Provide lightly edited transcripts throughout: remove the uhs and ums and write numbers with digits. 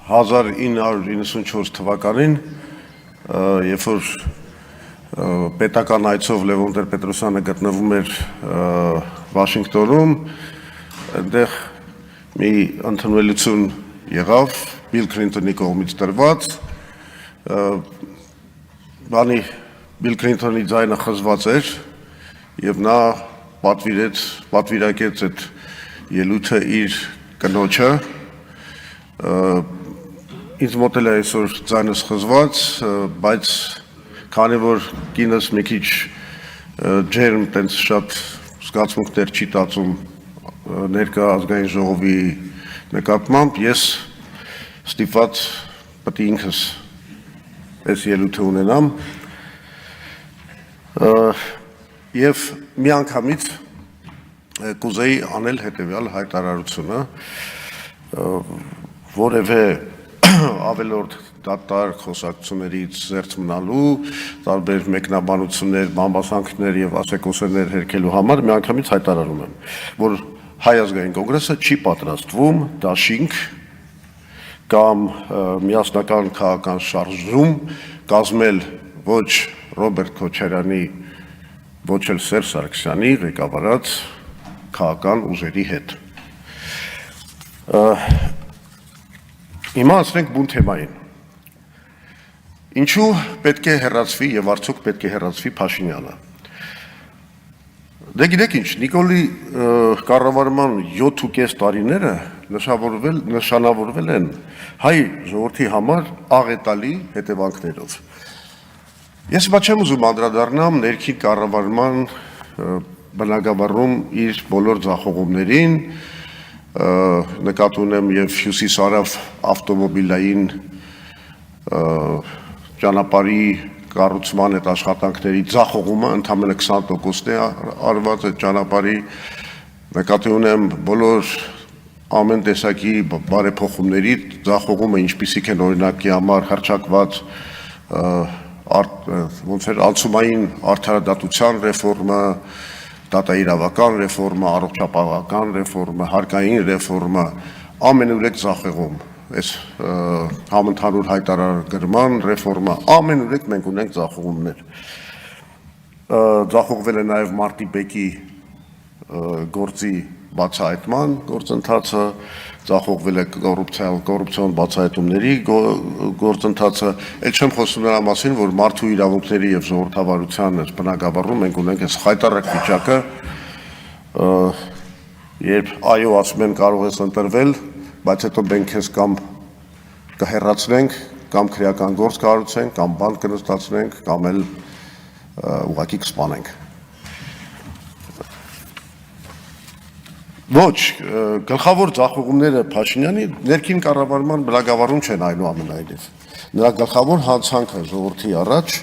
1994 թվականին, երբ որ պետական այցով Լևոն Տեր-Պետրոսյանը գտնվում էր Վաշինգտոնում, այնտեղ մի ընդունելություն եղավ Բիլ Քլինթոնի կողմից տրված, Բիլ Քլինթոնի ձայնը խզված էր եւ նա պատվիրակեց այդ ելույթը իր կնոջը, ինձ մոտ էլ է այսօր ձայնս խզված, բայց քանի որ կինս մի քիչ ջերմ տենց շատ զգացմունքներ չի տածում ներկա ազգային ժողովի նկատմամբ, ես ստիպված պետք է ինքս այս ելույթը ունենամ եւ մի անգամից կուզեի անել հետեւյալ հայտարարությունը, որևէ ավելորդ դատարկ խոսակցություններից զերծ մնալու, տարբեր մեկնաբանություններ, բամբասանքներ եւ ասեկոսերներ հերքելու համար մի անգամից հայտարարում եմ, որ Հայ ազգային կոնգրեսը չի պատրաստվում դաշինք կամ միասնական քաղաքական շարժում կազմել ոչ Ռոբերտ Քոչարյանի, ոչ էլ Սերժ Սարգսյանի ղեկավարած քաղաքական ուժերի հետ։ Հիմա ասենք բուն թեմային։ Ինչու պետք է հեռացվի եւ արդյոք պետք է հեռացվի Փաշինյանը։ Դե գիտեք ինչ, Նիկոլի կառավարման 7.5 տարիները նշանավորվել են հայ ժողովրդի համար աղետալի հետևանքներով։ Ես հիմա չեմ ուզում անդրադառնամ ներքին կառավարման բնագավառում իր բոլոր ձախողումներին, նկատի ունեմ եւ Հյուսիսարավ ավտոմոբիլային ճանապարհի կառուցման այդ աշխատանքների ձախողումը ընդամենը 20%-ն է արված այդ ճանապարհի, նկատի ունեմ բոլոր ամեն տեսակի բարեփոխումների ձախողումը, ինչպիսիք են օրինակի համար հռչակված ոնց էր անցումային արդարադատության ռեֆորմը, դատաիրավական ռեֆորմը, առողջապահական ռեֆորմը, հարկային ռեֆորմը, ամենուրեք ձախողում, այս համընդհանուր հայտարարագրման ռեֆորմը, ամենուրեք մենք ունենք ձախողումներ։ Ձախողվել է նաև Մարտի բեկի գործի բացահայտման գործընթացը, ձախողվել է կոռուպցիոն բացահայտումների գործընթացը, էլ չեմ խոսում նրա մասին, որ մարդու իրավունքների եւ ժողովրդավարության բնագավառում մենք ունենք այս խայտառակ վիճակը, երբ այո ասում են կարող ես ընտրվել, բայց հետո մենք քեզ կամ կհեռացնենք, կամ քրեական գործ կառուցենք, կամ բանտ կնստացնենք, կամ էլ ուղղակի կսպանենք։ Ոչ, գլխավոր ձախողումները Փաշինյանի ներքին կառավարման բնագավառում չեն այնուամենայնիվ։ Նրա գլխավոր հանցանքը ժողովրդի առաջ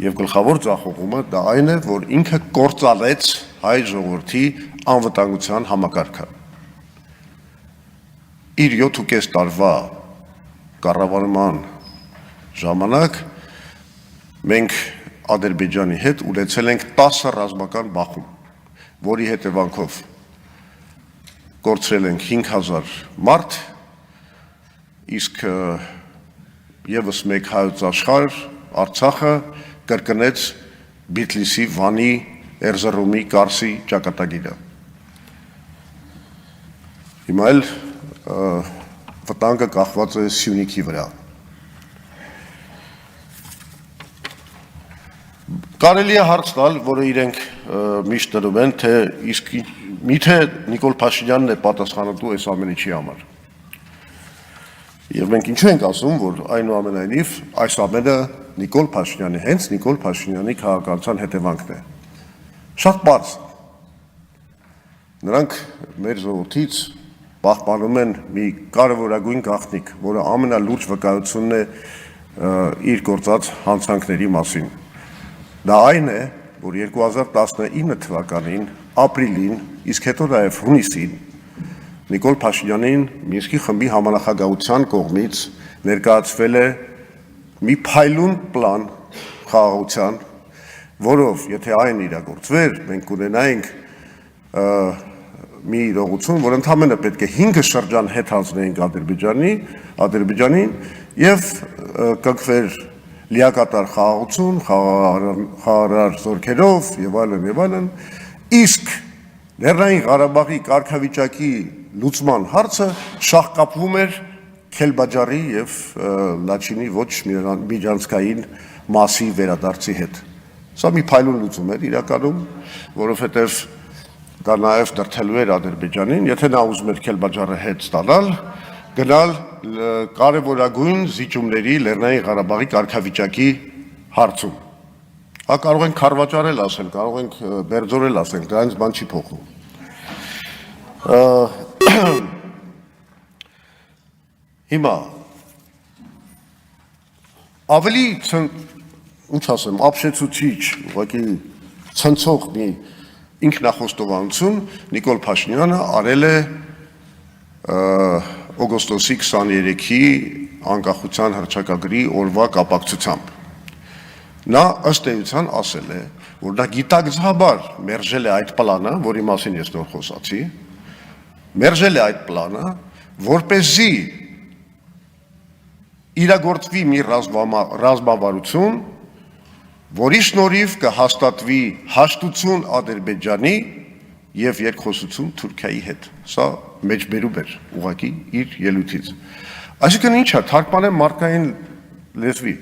եւ գլխավոր ձախողումը դա այն է, որ ինքը կործանեց հայ ժողովրդի անվտանգության համակարգը։ Իր 7.5 տարվա կառավարման ժամանակ մենք Ադրբեջանի հետ ունեցել ենք 10 ռազմական բախում, որի հետևանքով կորցրել ենք 5000 մարդ, իսկ եւս մեկ հայոց աշխարհ Արցախը կրկնեց Բիթլիսի, Վանի, Էրզրումի, Կարսի ճակատագիրը։ Հիմա էլ վտանգը կախված է Սյունիքի վրա։ Կարելի է հարց տալ, որը իրենք միշտ տնում են, թե իսկ միթե Նիկոլ Փաշինյանն է պատասխանատու այս ամեն ինչի համար։ Եվ մենք ինչու ենք ասում, որ այնուամենայնիվ այս ամենը Նիկոլ Փաշինյանի, հենց Նիկոլ Փաշինյանի քաղաքականության հետևանքն է։ Շատ պարզ։ Նրանք մեր ժողովրդից պահպանում են մի կարևորագույն գաղտնիք, որը ամենալուրջ վկայությունն է իր գործած հանցանքների մասին։ Դա այն է, որ 2019 թվականին ապրիլին, իսկ հետո նաև հունիսին Նիկոլ Փաշինյանին Մինսկի խմբի համանախագահության կողմից ներկայացվել է մի փայլուն պլան խաղաղության, որով եթե այն իրագործվեր, մենք կունենայինք մի իրողություն, որ ընդհանրապես պետք է 5 շրջան հետ հանձնեինք Ադրբեջանին եւ կգվեր լիակատար խաղաղություն, խաղաղարար զորքերով եւ այլն, իսկ Լեռնային Ղարաբաղի կարգավիճակի լուծման հարցը շահկապվում էր Քելբաջարի եւ Լաչինի ոչ միջանցքային մասի վերադարձի հետ։ Սա մի փայլուն լուծում էր իրականում, որովհետեւ դա նաեւ դրթելու էր Ադրբեջանին, եթե նա ուզում էր Քելբաջարը հետ ստանալ, գնալ կարևորագույն զիջումների Լեռնային Ղարաբաղի կարգավիճակի հարցում։ Հա կարող ենք քարվաճարել ասել, կարող ենք բերձորել ասել, դրանից բան չի փոխում։ Հիմա ավելի ինչ ասեմ, ապշեցուցիչ, ուղղակի ցնցող մի ինքնախոստովանություն Նիկոլ Փաշինյանը արել է օգոստոսի 23-ի անկախության հռչակագրի օրվա կապակցությամբ։ Նա ըստ էության ասել է, որ նա գիտակցաբար մերժել է այդ պլանը, որի մասին ես նոր խոսացի, մերժել է այդ պլանը, որպեսզի իրագործվի մի ռազմավարություն, որի շնորհիվ կհաստատվի հաշտություն Ադրբեջանի եւ երկխոսություն Թուրքիայի հետ։ Սա մեջբերում էր ուղղակի իր ելույթից։ Այսինքն ի՞նչ է, թարգմանեմ մարդկային լեզվի։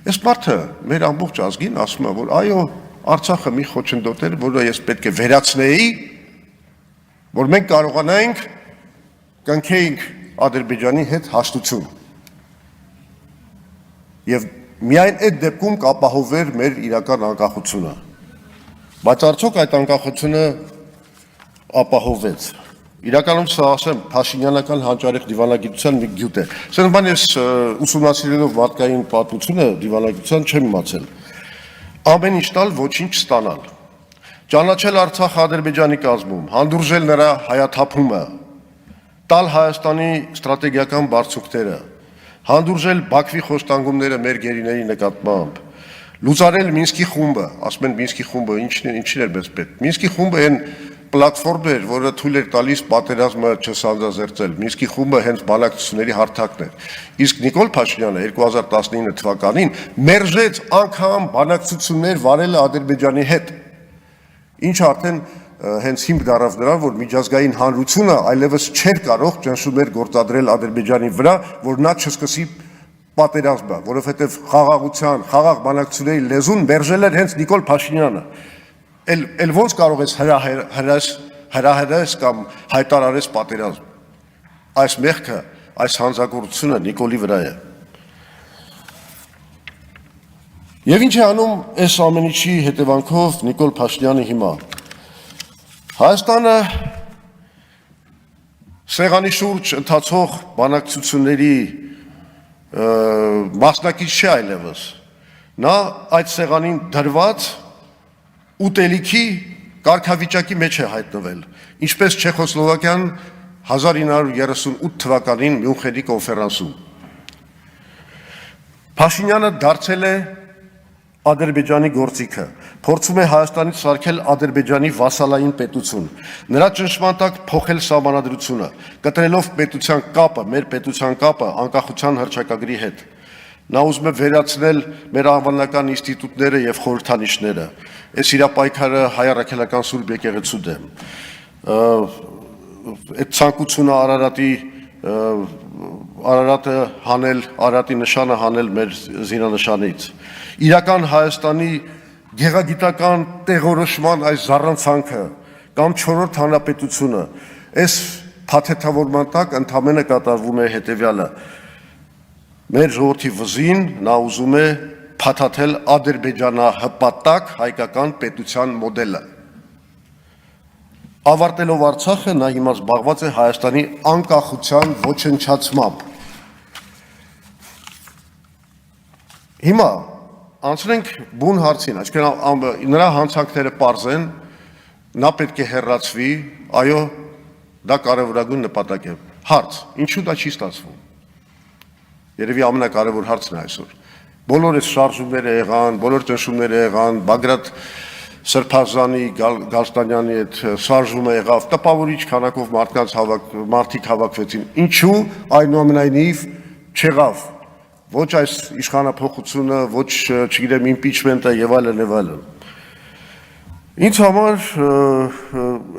Այս մարդը մեր ամբողջ ազգին ասում է, որ այո, Արցախը մի խոչընդոտ էր, որը ես պետք է վերացնեի, որ մենք կարողանայինք կնքեինք Ադրբեջանի հետ հաշտություն։ Եվ միայն այդ դեպքում կապահովեր մեր իրական անկախությունը։ Բայց արդյոք այդ անկախությունը ապահովվեց։ Իրականում սա ասեմ Փաշինյանական հանճարեղ դիվանագիտության մի գյուտ է։ Սենց բան ես ուսումնասիրելով մարդկային պատմությունը դիվանագիտության չեմ իմացել։ Ամեն ինչ տալ, ոչինչ ստանալ։ Ճանաչել Արցախը Ադրբեջանի կազմում, հանդուրժել նրա հայաթափումը, տալ Հայաստանի ստրատեգիական բարձունքները, հանդուրժել Բաքվի խոշտանգումները մեր գերիների նկատմամբ, լուծարել Մինսկի խումբը, ասում են Մինսկի խումբը ինչին էր մեզ պետք։ Մինսկի խումբը այն պլատֆորմն էր, որը թույլ էր տալիս պատերազմը չսանձազերծել։ Մինսկի խումբը հենց բանակցությունների հարթակն էր։ Իսկ Նիկոլ Փաշինյանը 2019 թվականին մերժեց անգամ բանակցություններ վարել Ադրբեջանի հետ։ Ինչը արդեն հենց հիմք դարավ նրան, որ միջազգային հանրությունը այլևս չէր կարող ճնշումներ գործադրել Ադրբեջանի վրա, որ նա չսկսի պատերազմը, որովհետև խաղաղության, խաղաղ բանակցությունների լեզուն մերժել էր հենց Նիկոլ Փաշինյանը։ Էլ ոնց կարող ես հրահրես կամ հայտարարես պատերազմ։ Այս մեղքը, այս հանցագործությունը Նիկոլի վրա է։ Եվ ինչ է անում այս ամեն ինչի հետևանքով Նիկոլ Փաշինյանը հիմա։ Հայաստանը սեղանի շուրջ ընթացող բանակցությունների մասնակից չէ այլևս։ Նա այդ սեղանին դրված ուտելիքի կարգավիճակի մեջ է հայտնվել, ինչպես Չեխոսլովակիան 1938 թվականին Մյունխենի կոնֆերանսում։ Փաշինյանը դարձել է Ադրբեջանի գործիքը, փորձում է Հայաստանից սարքել Ադրբեջանի վասալային պետություն, նրա ճնշման տակ փոխել սահմանադրությունը, կտրելով պետության կապը, մեր պետության կապը անկախության հռչակագրի հետ։ Նա ուզում է վերացնել մեր անվանական ինստիտուտները եւ խորհրդանիշները։ Այս իր պայքարը հայ առաքելական Սուրբ եկեղեցու դեմ։ Այդ ցանկությունը Արարատը հանել, Արարատի նշանը հանել մեր զինանշանից։ Իրական Հայաստանի գեղագիտական տեղորոշման այս զառանցանքը կամ 4-րդ հանրապետությունը այս փաթեթավորման տակ ընդամենը կատարվում է հետևյալը։ Մեր ժողովրդի վզին նա ուզում է փաթաթել ադրբեջանահպատակ հայկական պետության մոդելը։ Ավարտելով Արցախը նա հիմա զբաղված է Հայաստանի անկախության ոչնչացմամբ։ Հիմա անցնենք բուն հարցին, այսինքն նրա հանցանքները պարզ են, նա պետք է հեռացվի, այո, դա կարևորագույն նպատակ է։ Հարց, ինչու դա չի ստացվում։ Երևի ամենակարևոր հարցն է այսօր։ Բոլոր այս շարժումները եղան, բոլոր ճնշումները եղան, Բագրատ Սրբազանի, Գալստանյանի այդ շարժումը եղավ, տպավորիչ քանակով մարդիկ հավաքվեցին, ինչու այնուամենայնիվ չեղավ ոչ այս իշխանափոխությունը, ոչ չգիտեմ իմպիչմենտը եւ այլն եւ այլն։ Ինձ համար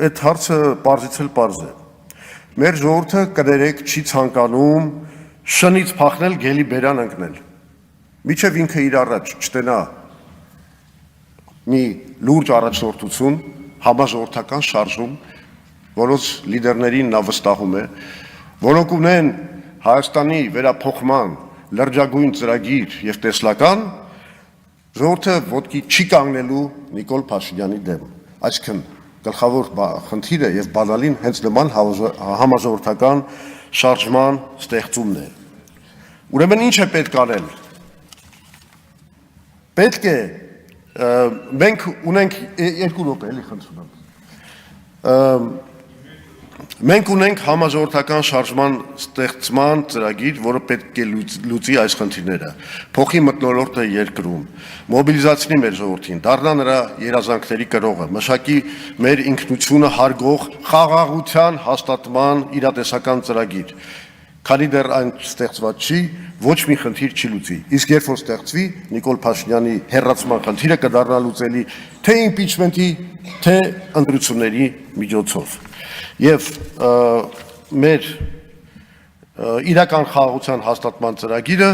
այդ հարցը պարզից էլ պարզ է։ Մեր ժողովուրդը կներեք չի ցանկանում շնից փախնել, գելի բերան ընկնել։ Միջև ինքը իր առաջ չտենա մի լուրջ առաջնորդություն, համաժողովրդական շարժում, որոնց լիդերներին նա վստահում է, որոնք ունեն Հայաստանի վերափոխման լրջագույն ծրագիր եւ տեսլական, ժողովուրդը ոտքի չի կանգնելու Նիկոլ Փաշինյանի դեմ։ Այսինքն գլխավոր խնդիրը եւ բանալին հենց նման համաժողովրդական շարժման ստեղծումն է։ Ուրեմն ինչ է պետք անել։ Պետք է մենք ունենք 2 րոպե, էլի խնդրում եմ։ Մենք ունենք համաժողովրդական շարժման ստեղծման ծրագիր, որը պետք է լուծի այս խնդիրները։ Փոխի մթնոլորտը երկրում, մոբիլիզացնի մեր ժողովրդին, դառնա նրա երազանքների կրողը, մշակի մեր ինքնությունը հարգող խաղաղության հաստատման իրատեսական ծրագիր։ Քանի դեռ այն ստեղծված չի, ոչ մի խնդիր չի լուծի։ Իսկ երբ որ ստեղծվի, Նիկոլ Փաշինյանի հեռացման խնդիրը կդառնա լուծելի թե իմպիչմենտի, թե ընտրությունների միջոցով։ Եվ մեր իրական խաղաղության հաստատման ծրագիրը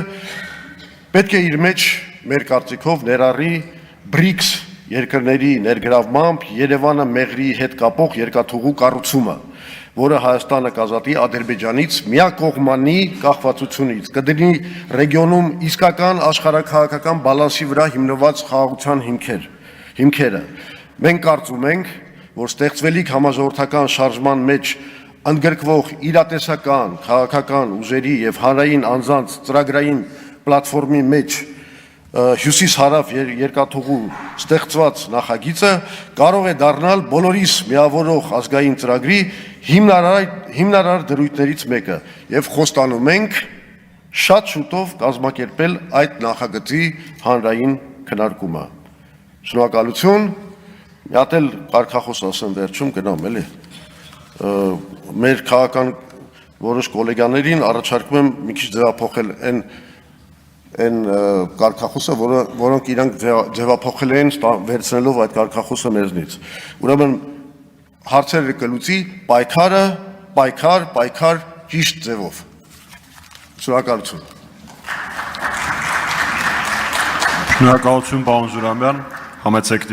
պետք է իր մեջ մեր կարծիքով ներառի BRICS երկրների ներգրավմամբ Երևանը մեղրի հետ կապող երկաթուղու կառուցումը, որը Հայաստանը կազատի Ադրբեջանից միակողմանի կախվածությունից, կդնի ռեգիոնում իսկական աշխարհաքաղաքական բալանսի վրա հիմնված խաղաղության հիմքերը։ Մենք կարծում ենք, որ ստեղծվելիք համաժողովրդական շարժման մեջ ընդգրկվող իրատեսական, քաղաքական ուժերի եւ հանրային անձանց ծրագրային պլատֆորմի մեջ հյուսիս-հարավ երկաթուղու ստեղծված նախագիծը կարող է դառնալ բոլորիս միավորող ազգային ծրագրի հիմնարար դրույթներից մեկը եւ խոստանում ենք շատ շուտով կազմակերպել այդ նախագծի հանրային քննարկումը։ Շնորհակալություն։ Մի հատ էլ կարգախոս ասեմ վերջում գնամ էլի։ Մեր քաղաքական որոշ գոլեգաներին առաջարկում եմ մի քիչ ձևափոխել այն կարգախոսը, որոնք իրանք ձևափոխել են վերցնելով այդ կարգախոսը մեզնից։ Ուրեմն հարցերը կլուծի պայքար ճիշտ ձևով։ Շնորհակալություն։ Շնորհակալություն, պարոն Զուրաբյան, համեցեք